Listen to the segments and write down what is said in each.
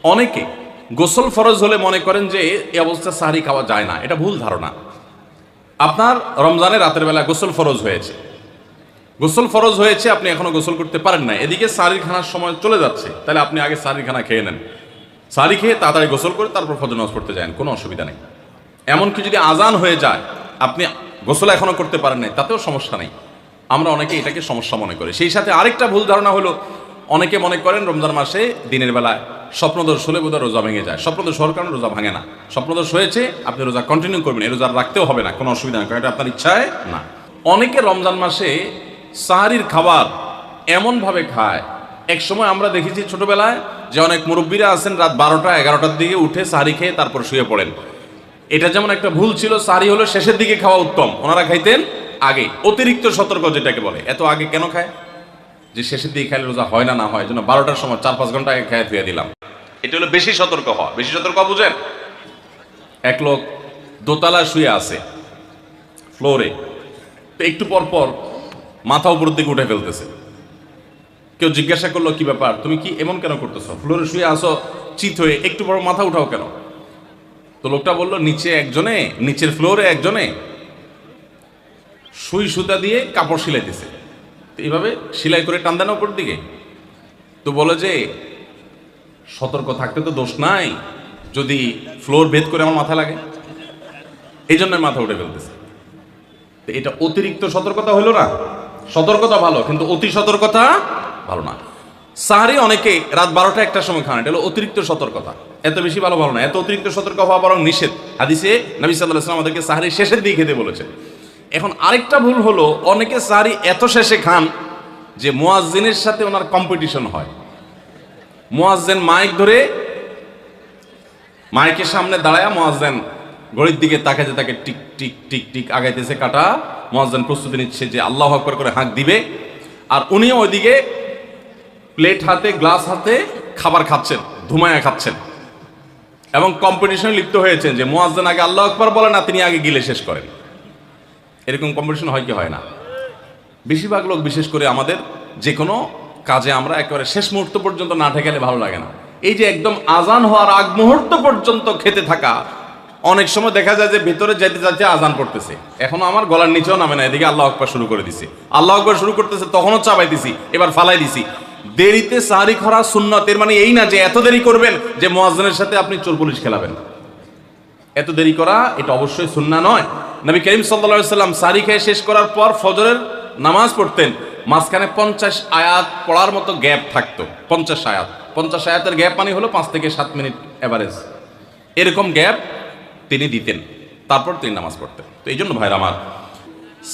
অনেকে গোসল ফরজ হলে মনে করেন যে এই অবস্থা সাহরি খাওয়া যায় না, এটা ভুল ধারণা। আপনার রমজানের রাতের বেলা গোসল ফরজ হয়েছে, আপনি এখনো গোসল করতে পারেন না, এদিকে সাহরি খানার সময় চলে যাচ্ছে, তাহলে আপনি আগে সাহরি খানা খেয়ে নেন, সাহরি খেয়ে তাড়াতাড়ি গোসল করে তারপর ফজর নামাজ পড়তে যান, কোনো অসুবিধা নেই। এমনকি যদি আজান হয়ে যায়, আপনি গোসল এখনো করতে পারেন নাই, তাতেও সমস্যা নেই। আমরা অনেকে এটাকে সমস্যা মনে করি। সেই সাথে আরেকটা ভুল ধারণা হলো, অনেকে মনে করেন রমজান মাসে দিনের বেলায় স্বপ্নদোষ হলে বোধহয় রোজা ভেঙে যায়। স্বপ্নদোষ হওয়ার কারণে রোজা ভাঙে না। স্বপ্নদোষ হয়েছে, আপনি রোজা কন্টিনিউ করবেন, এই রোজা রাখতেও হবে না, কোনো অসুবিধা নেই, কারণ এটা আপনার ইচ্ছায় না। অনেকে রমজান মাসে সাহারির খাবার এমনভাবে খায়, এক সময় আমরা দেখেছি ছোটবেলায় যে অনেক মুরব্বীরা আছেন রাত 12টা 11টার দিকে উঠে সাহারি খেয়ে তারপর শুয়ে পড়েন। এটা যেমন একটা ভুল ছিল, সাহারি হলো শেষের দিকে খাওয়া উত্তম, ওনারা খাইতেন আগে। অতিরিক্ত সতর্ক যেটাকে বলে, এত আগে কেন খায়? যে শেষের দিকে খাইলে রোজা হয় না, না হয় জন্য 12টার সময় 4-5 ঘন্টা আগে খেয়ে ধুয়ে দিলাম। এটা হলো বেশি সতর্ক হওয়া। বেশি সতর্ক বুঝেন? এক লোক দোতলা শুয়ে আছে ফ্লোরে, তো একটু পর পর মাথা উপর দিকে উঠে ফেলতেছে। কেউ জিজ্ঞাসা করলো, কি ব্যাপার, তুমি কি এমন কেন করতেছো? ফ্লোরে শুয়ে আসো চিত হয়ে, একটু বড় মাথা উঠাও কেন? তো লোকটা বললো, নিচের ফ্লোরে একজনে সুই সুতা দিয়ে কাপড় সিলাইতেছে, এইভাবে সেলাই করে টান দেন উপর দিকে। তো বলে যে সতর্ক থাকতে তো দোষ নাই, যদি ফ্লোর ভেদ করে আমার মাথা লাগে, এই জন্য মাথা উঠে ফেলতেছে। তো এটা অতিরিক্ত সতর্কতা হলো না? সতর্কতা ভালো, কিন্তু অতি সতর্কতা ভালো না। সাহারি অনেকে রাত 12টা 1টার সময় খান, এটা হলো অতিরিক্ত সতর্কতা। এত বেশি ভালো না, এত অতিরিক্ত সতর্ক হওয়া বরং নিষেধ। হাদিসে নবী সাল্লাল্লাহু আলাইহি ওয়াসাল্লাম আমাদেরকে সাহারি শেষের দিকে খেতে বলেছে। এখন আরেকটা ভুল হলো, অনেকে সাহারি এত শেষে খান যে মুয়াজ্জিনের সাথে ওনার কম্পিটিশন হয়। মুয়াজ্জিন মাইক ধরে মাইকের সামনে দাঁড়ায়, মুয়াজ্জিন ঘড়ির দিকে তাকাতে তাকে টিক টিক টিক টিক আগাইতেছে কাটা। মুয়াজ্জিন প্রস্তুতি নিচ্ছে যে আল্লাহু আকবার করে হাঁক দিবে, আর উনিও ওইদিকে প্লেট হাতে গ্লাস হাতে খাবার খাচ্ছেন, ধুমায়া খাচ্ছেন, এবং কম্পিটিশনে লিপ্ত হয়েছেন যে মুয়াজ্জিন আগে আল্লাহু আকবার বলে না, তিনি আগে গিলে শেষ করেন। এরকম কম্পিটিশন হয় কি হয় না? বেশিরভাগ লোক, বিশেষ করে আমাদের যে কোনো কাজে আমরা একেবারে শেষ মুহূর্ত পর্যন্ত না ঠেকালে ভালো লাগে না। এই যে একদম আজান হওয়ার আগ মুহূর্ত পর্যন্ত খেতে থাকা, অনেক সময় দেখা যায় যে ভেতরে যেতে যাচ্ছে আজান পড়তেছে, এখনো আমার গলার নিচেও নামে না, এদিকে আল্লাহু আকবার শুরু করে দিছি, আল্লাহু আকবার শুরু করতেছে, তখনও চাবাই দিছি, এবার ফালাই দিছি। দেরিতে সাহারি খাওয়া সুন্নাত, এর মানে এই না যে এত দেরি করবেন যে মুয়াজ্জিনের সাথে আপনি চোর পুলিশ খেলাবেন। এত দেরি করা এটা অবশ্যই সুন্নাহ নয়। নবী করিম সাল্লাল্লাহু আলাইহি ওয়াসাল্লাম সাহারি খেয়ে শেষ করার পর ফজরের নামাজ পড়তেন, মাঝখানে 50 আয়াত পড়ার মতো গ্যাপ থাকতো। 50 আয়াতের গ্যাপ মানে হলো 5 থেকে 7 মিনিট এভারেজ, এরকম গ্যাপ তিনি দিতেন, তারপর তিনি নামাজ পড়তেন। তো এই জন্য ভাইরা আমার,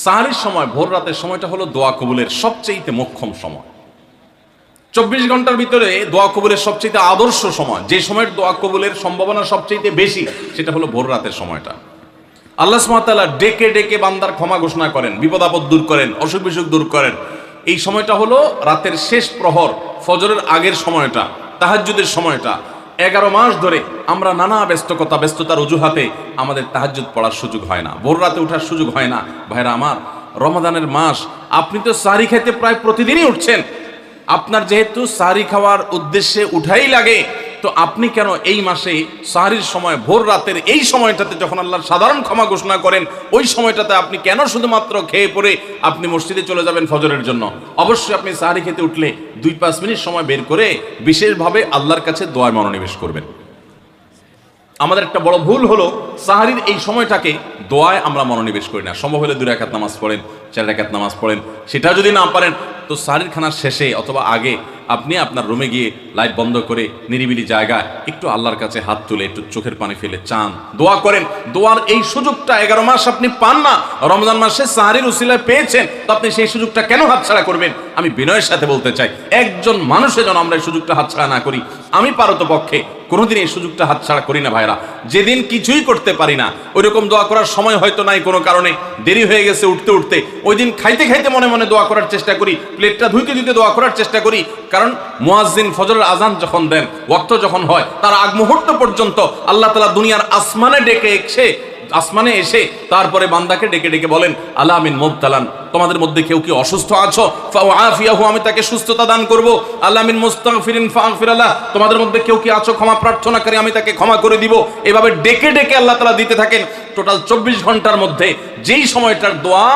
সাহারির সময়, ভোর রাতের সময়টা হলো দোয়া কবুলের সবচেয়ে মোক্ষম সময়। 24 ঘন্টার ভিতরে দোয়া কবুলের সবচেয়ে আদর্শ সময়, যে সময়ের দোয়া কবুলের সম্ভাবনা সবচেয়ে বেশি, সেটা হলো ভোর রাতের সময়টা। আল্লাহ সুবহানাহু ওয়া তাআলা ডেকে ডেকে বান্দার ক্ষমা ঘোষণা করেন, বিপদ আপদ দূর করেন, অসুখ বিসুখ দূর করেন। এই সময়টা হলো রাতের শেষ প্রহর, ফজরের আগের সময়টা, তাহাজ্জুদের সময়টা। 11 মাস ধরে আমরা নানা ব্যস্ততার অজুহাতে আমাদের তাহাজ্জুদ পড়ার সুযোগ হয় না, ভোর রাতে ওঠার সুযোগ হয় না। ভাইরা আমার, রমাদানের মাস, আপনি তো সাহরি খেতে প্রায় প্রতিদিনই উঠছেন। আপনার যেহেতু সাহরি খাওয়ার উদ্দেশ্যে উঠাই লাগে, তো আপনি কেন এই মাসে সাহরির সময়, ভোর রাতের এই সময়টাতে যখন আল্লাহর সাধারণ ক্ষমা ঘোষণা করেন, ওই সময়টাতে আপনি কেন শুধুমাত্র খেয়ে পরে আপনি মসজিদে চলে যাবেন ফজরের জন্য? অবশ্যই আপনি সাহরি খেতে উঠলে 2-5 মিনিট সময় বের করে বিশেষভাবে আল্লাহর কাছে দোয়ায় মনোনিবেশ করবেন। আমাদের একটা বড় ভুল হলো, সাহরির এই সময়টাকে দোয়ায় আমরা মনোনিবেশ করি না। সম্ভব হলে 2 রাকাত নামাজ পড়েন, 4 রাকাত নামাজ পড়েন। সেটা যদি না পারেন, তো সাহরির খানার শেষে অথবা আগে আপনি আপনার রুমে গিয়ে লাইট বন্ধ করে নিরিবিলি জায়গায় একটু আল্লাহর কাছে হাত তুলে একটু চোখের পানি ফেলে চান, দোয়া করেন। দোয়ার এই সুযোগটা 11 মাস আপনি পান না, রমজান মাসে সাহরির উসিলায় পেয়েছেন, তো আপনি সেই সুযোগটা কেন হাতছাড়া করবেন? আমি বিনয়ের সাথে বলতে চাই, একজন মানুষের যেন আমরা এই সুযোগটা হাতছাড়া না করি। আমি পারতপক্ষে কোনোদিন এই সুযোগটা হাতছাড়া করি না ভাইরা। যেদিন কিছুই করতে পারি না, ওইরকম দোয়া করার সময় হয়তো নাই, কোনো কারণে দেরি হয়ে গেছে উঠতে, ওই দিন খাইতে খাইতে মনে মনে দোয়া করার চেষ্টা করি, প্লেটটা ধুইতে ধুইতে দোয়া করার চেষ্টা করি। কারণ মুয়াজ্জিন ফজরের আজান যখন দেন, ওয়াক্ত যখন হয়, তার আগ মুহূর্ত পর্যন্ত আল্লাহ তাআলা দুনিয়ার আসমানে এসে তারপরে বান্দাকে ডেকে ডেকে বলেন, আলা মিন মুবতালান তোমাদের মধ্যে কেউ কি অসুস্থ আছো ফাআফিয়াহু, আমি তাকে সুস্থতা দান করব। আল্লাহ মিন মুস্তাগফিরিন ফাগফির লাহ, তোমাদের মধ্যে কেউ কি আছো ক্ষমা প্রার্থনাকারী, আমি তাকে ক্ষমা করে দিব। এভাবে ডেকে ডেকে আল্লাহ তাআলা দিতে থাকেন। টোটাল 24 ঘন্টার মধ্যে যেই সময়টার দোয়া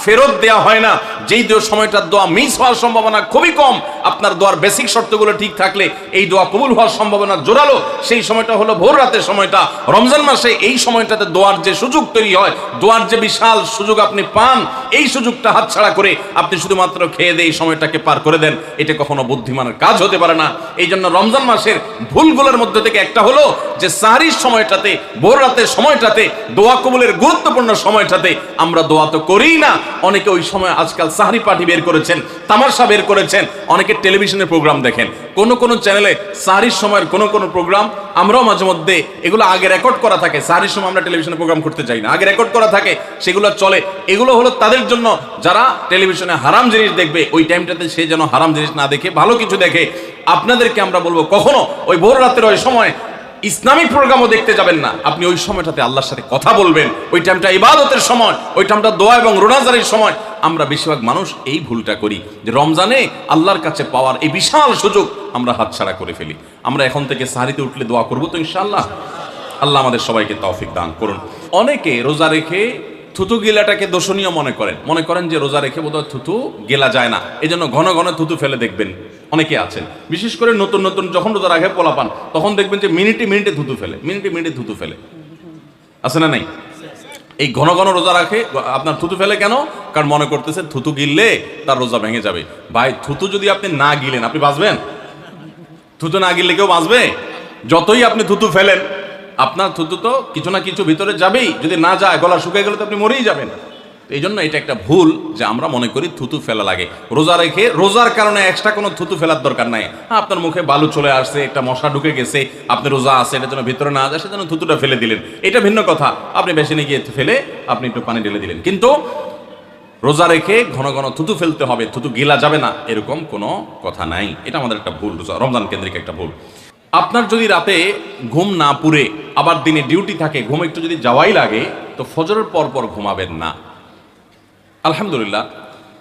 ফেরত দেয়া হয় না, যেই সময়টার দোয়া মিস হওয়ার সম্ভাবনা খুবই কম, আপনার দোয়ার বেসিক শর্তগুলো ঠিক থাকলে এই দোয়া কবুল হওয়ার সম্ভাবনা জোরালো, সেই সময়টা হলো ভোর রাতের সময়টা। রমজান মাসে এই সময়টাতে দোয়ার যে সুযোগ তৈরি হয়, দোয়ার যে বিশাল সুযোগ আপনি পান, এই সুযোগটা হাতছাড়া করে আপনি শুধুমাত্র খেয়ে দিয়ে এই সময়টাকে পার করে দেন, এটা কখনো বুদ্ধিমানের কাজ হতে পারে না। এই জন্য রমজান মাসের ভুলগুলোর মধ্যে থেকে একটা হলো যে সাহরির সময়টাতে, ভোর রাতের সময়টাতে, দোয়া কবুলের গুরুত্বপূর্ণ সময়টাতে আমরা দোয়া তো করিই না। অনেকে ওই সময় আজকাল সাহরি পার্টি বের করেছেন, তামাশা বের করেছেন, অনেকে টেলিভিশনের প্রোগ্রাম দেখেন। কোন চ্যানেলে সাহরির সময়ের কোন প্রোগ্রাম আমরাও মাঝে মধ্যে এগুলো আগে রেকর্ড করা থাকে। সাহরির সময় আমরা টেলিভিশনে প্রোগ্রাম করতে চাই না, আগে রেকর্ড করা থাকে, সেগুলো চলে। এগুলো হলো তাদের জন্য যারা টেলিভিশনে হারাম জিনিস দেখবে, ওই টাইমটাতে সে যেন হারাম জিনিস না দেখে ভালো কিছু দেখে। আপনাদেরকে আমরা বলবো কখনো ওই ভোর রাতের ওই সময় ইসলামিক প্রোগ্রামও দেখতে যাবেন না। আপনি ওই সময়টাতে আল্লাহর সাথে কথা বলবেন, ওই টাইমটা ইবাদতের সময়, ওই টাইমটা দোয়া এবং রোনাজারের সময়। আমরা বেশিরভাগ মানুষ এই ভুলটা করি যে রমজানে আল্লাহর কাছে পাওয়ার এই বিশাল সুযোগ আমরা হাতছাড়া করে ফেলি। আমরা এখন থেকে সাহরিতে উঠলে দোয়া করবো তো ইনশাআল্লাহ। আল্লাহ আমাদের সবাইকে তৌফিক দান করুন। অনেকে রোজা রেখে থুতু গেলাটাকে দোষণীয় মনে করেন যে রোজা রেখে বোধহয় থুতু গেলা যায় না, এই জন্য ঘন ঘন থুতু ফেলে দেখবেন অনেকে আছেন। বিশেষ করে নতুন যখন রোজা রাখে পোলাপান, তখন দেখবেন যে মিনিটে থুতু ফেলে, আছে না নাই? এই ঘন ঘন রোজা রাখে আপনার থুতু ফেলে কেন? কারণ মনে করতেছে থুতু গিললে তার রোজা ভেঙে যাবে। ভাই, থুতু যদি আপনি না গিলেন আপনি বাঁচবেন? থুতু না গিললে কেউ বাঁচবে? যতই আপনি থুতু ফেলেন, আপনার থুতু তো কিছু না কিছু ভিতরে যাবেই। যদি না যায়, গলা শুকিয়ে গেলে তো আপনি মরেই যাবেন। এই জন্য এটা একটা ভুল যে আমরা মনে করি থুতু ফেলা লাগে। রোজা রেখে রোজার কারণে এক্সট্রা কোনো থুতু ফেলার দরকার নাই। আপনার মুখে বালু চলে আসছে, একটা মশা ঢুকে গেছে, আপনি রোজা আছে, এটা যেন ভিতরে না যায়, সেজন্য থুতুটা ফেলে দিলেন, এটা ভিন্ন কথা। আপনি বেসিনে গিয়ে ফেলে আপনি একটু পানি ঢেলে দিলেন। কিন্তু রোজা রেখে ঘন ঘন থুতু ফেলতে হবে, থুতু গিলা যাবে না, এরকম কোনো কথা নাই। এটা আমাদের একটা ভুল, রমজান কেন্দ্রিক একটা ভুল। আপনার যদি রাতে ঘুম না পুরে আবার দিনে ডিউটি থাকে, ঘুম একটু যদি যাওয়াই লাগে, তো ফজরের পর ঘুমাবেন না। আলহামদুলিল্লাহ,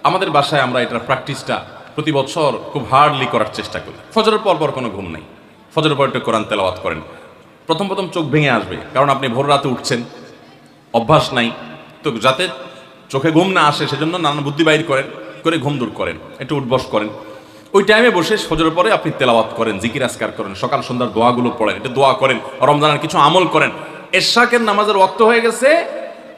আমাদের বাসায় আমরা এটার প্র্যাকটিসটা প্রতি বছর খুব হার্ডলি করার চেষ্টা করি। ফজরের পর কোনো ঘুম নেই, ফজরের পর একটু কোরআন তেলাওয়াত করেন। প্রথম চোখ ভেঙে আসবে, কারণ আপনি ভোর রাতে উঠছেন, অভ্যাস নাই। তো যাতে চোখে ঘুম না আসে সেজন্য নানান বুদ্ধি বাইর করে ঘুম দূর করেন, একটু উঠবস করেন। ওই টাইমে বসে ফজরের পরে আপনি তেলাওয়াত করেন, জিকির আজকার করেন, সকাল সন্ধ্যার দোয়াগুলো পড়েন, এটা দোয়া করেন, রমজানের কিছু আমল করেন। এশরাকের নামাজের ওয়াক্ত হয়ে গেছে,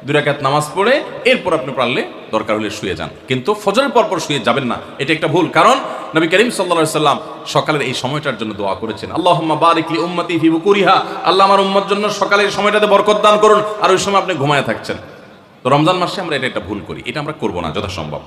2 রাকাত নামাজ পড়ে এরপর আপনি পারলে দরকার হলে শুয়ে যান, কিন্তু ফজরের পর শুয়ে যাবেন না। এটা একটা ভুল, কারণ নবী করিম সাল্লাল্লাহু আলাইহি সাল্লাম সকালের এই সময়টার জন্য দোয়া করেছেন, আল্লাহুম্মা বারিক লি উম্মতি ফি বুকুরিহা, আল্লাহ আমার উম্মত জন্য সকালের সময়টাতে বরকত দান করুন। আর ওই সময় আপনি ঘুমায় থাকছেন। তো রমজান মাসে আমরা এটা একটা ভুল করি, এটা আমরা করবো না যথাসম্ভব।